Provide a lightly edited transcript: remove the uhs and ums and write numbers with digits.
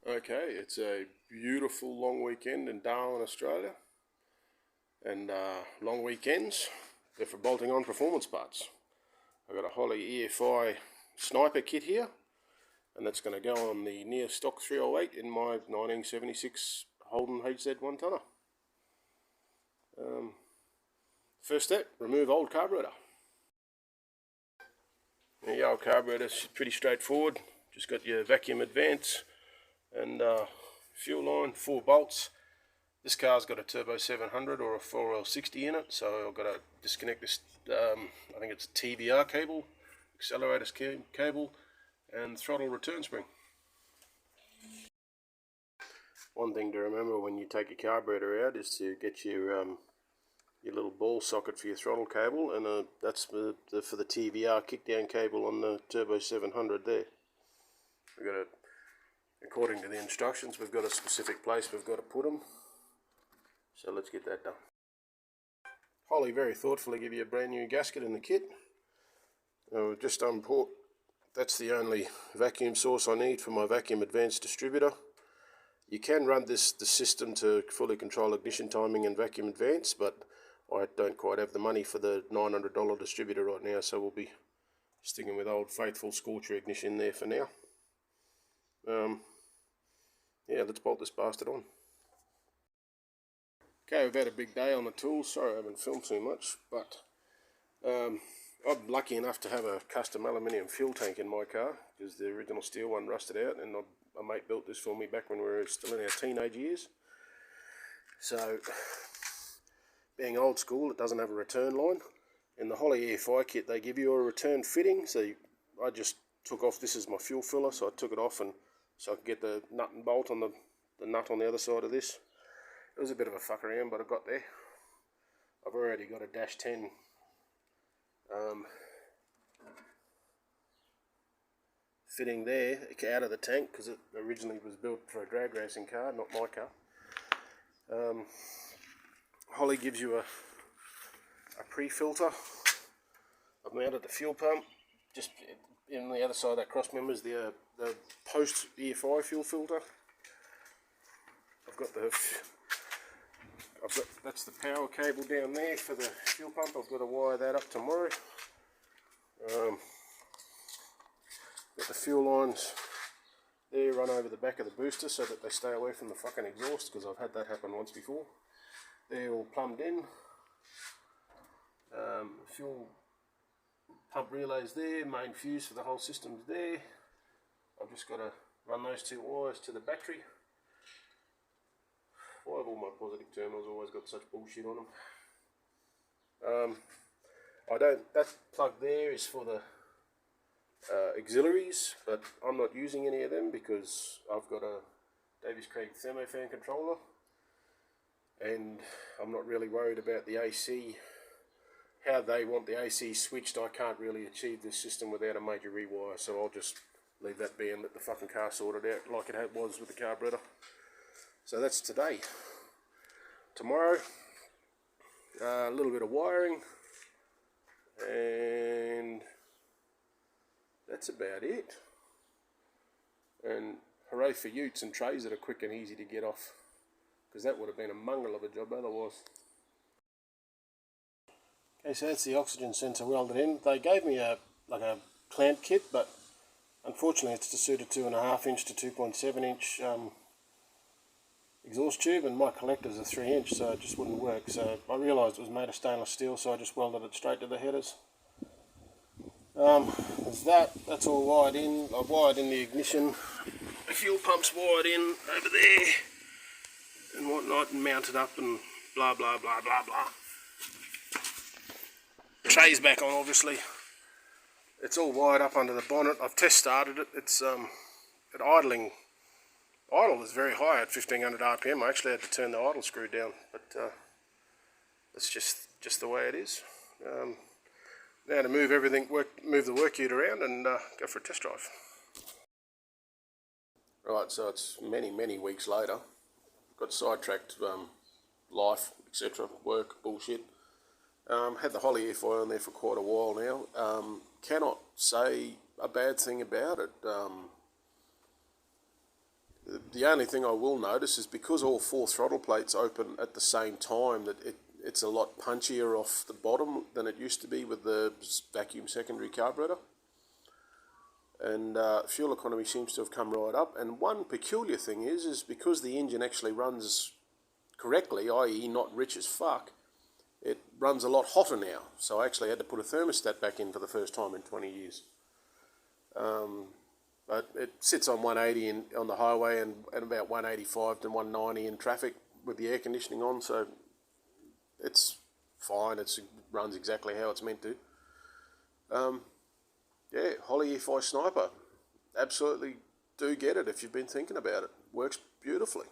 Okay, it's a beautiful long weekend in Darwin, Australia. And long weekends, they're for bolting on performance parts. I've got a Holley EFI sniper kit here, and that's going to go on the near stock 308 in my 1976 Holden HZ 1-tonner. First step, remove old carburetor. The old carburetor's pretty straightforward. Just got your vacuum advance and fuel line, 4 bolts. This car's got a Turbo 700 or a 4L60 in it, so I've got to disconnect this, I think it's a TBR cable, accelerator cable, and throttle return spring. One thing to remember when you take your carburetor out is to get your little ball socket for your throttle cable, and that's for the TBR kickdown cable on the Turbo 700 there. We've got according to the instructions, we've got a specific place we've got to put them. So let's get that done. Holley very thoughtfully give you a brand new gasket in the kit. We've just unport. That's the only vacuum source I need for my vacuum advanced distributor. You can run the system to fully control ignition timing and vacuum advance, but I don't quite have the money for the $900 distributor right now, so we'll be sticking with old faithful Scorcher ignition there for now. Yeah, let's bolt this bastard on. Okay, we've had a big day on the tools. Sorry I haven't filmed too much, but I'm lucky enough to have a custom aluminium fuel tank in my car because the original steel one rusted out, and a mate built this for me back when we were still in our teenage years. So, being old school, it doesn't have a return line. In the Holley EFI kit, they give you a return fitting, so I just took off, this is my fuel filler, so I took it off and so I could get the nut and bolt on the nut on the other side of this. It was a bit of a fuck around, but I got there. I've already got a dash 10 fitting there out of the tank because it originally was built for a drag racing car, not my car. Holley gives you a pre-filter. I've mounted the fuel pump. Just in the other side of that cross member is the post EFI fuel filter. That's the power cable down there for the fuel pump. I've got to wire that up tomorrow. Got the fuel lines there, run over the back of the booster so that they stay away from the fucking exhaust, because I've had that happen once before. They're all plumbed in. Fuel pump relays there, main fuse for the whole system's there. I've just got to run those 2 wires to the battery. Why have all my positive terminals always got such bullshit on them? That plug there is for the auxiliaries, but I'm not using any of them because I've got a Davis Craig thermofan controller, and I'm not really worried about the AC. How they want the AC switched, I can't really achieve this system without a major rewire, so I'll just leave that be and let the fucking car sort it out like it was with the carburetor. So that's today. Tomorrow, a little bit of wiring, and that's about it. And hooray for utes and trays that are quick and easy to get off, because that would have been a mongrel of a job otherwise. Okay, so that's the oxygen sensor welded in. They gave me a clamp kit, but unfortunately it's to suit a 2.5 inch to 2.7 inch exhaust tube, and my collector's a 3 inch, so it just wouldn't work. So I realised it was made of stainless steel, so I just welded it straight to the headers. There's that's all wired in. I've wired in the ignition. The fuel pump's wired in over there and whatnot, and mounted up and blah blah blah blah blah. Tray's back on, obviously. It's all wired up under the bonnet. I've test started it. It's at idling. Idle is very high at 1500 RPM. I actually had to turn the idle screw down, but that's just the way it is. Now to move move the work ute around and go for a test drive. Right, so it's many weeks later. Got sidetracked, life, etc., work, bullshit. Had the Holley EFI on there for quite a while now. Cannot say a bad thing about it. The only thing I will notice is because all 4 throttle plates open at the same time, that it's a lot punchier off the bottom than it used to be with the vacuum secondary carburetor. And fuel economy seems to have come right up. And one peculiar thing is because the engine actually runs correctly, i.e. not rich as fuck, it runs a lot hotter now. So I actually had to put a thermostat back in for the first time in 20 years. But it sits on 180 on the highway and about 185 to 190 in traffic with the air conditioning on, so it's fine. It runs exactly how it's meant to. Yeah, Holly EFI Sniper. Absolutely do get it if you've been thinking about it. Works beautifully.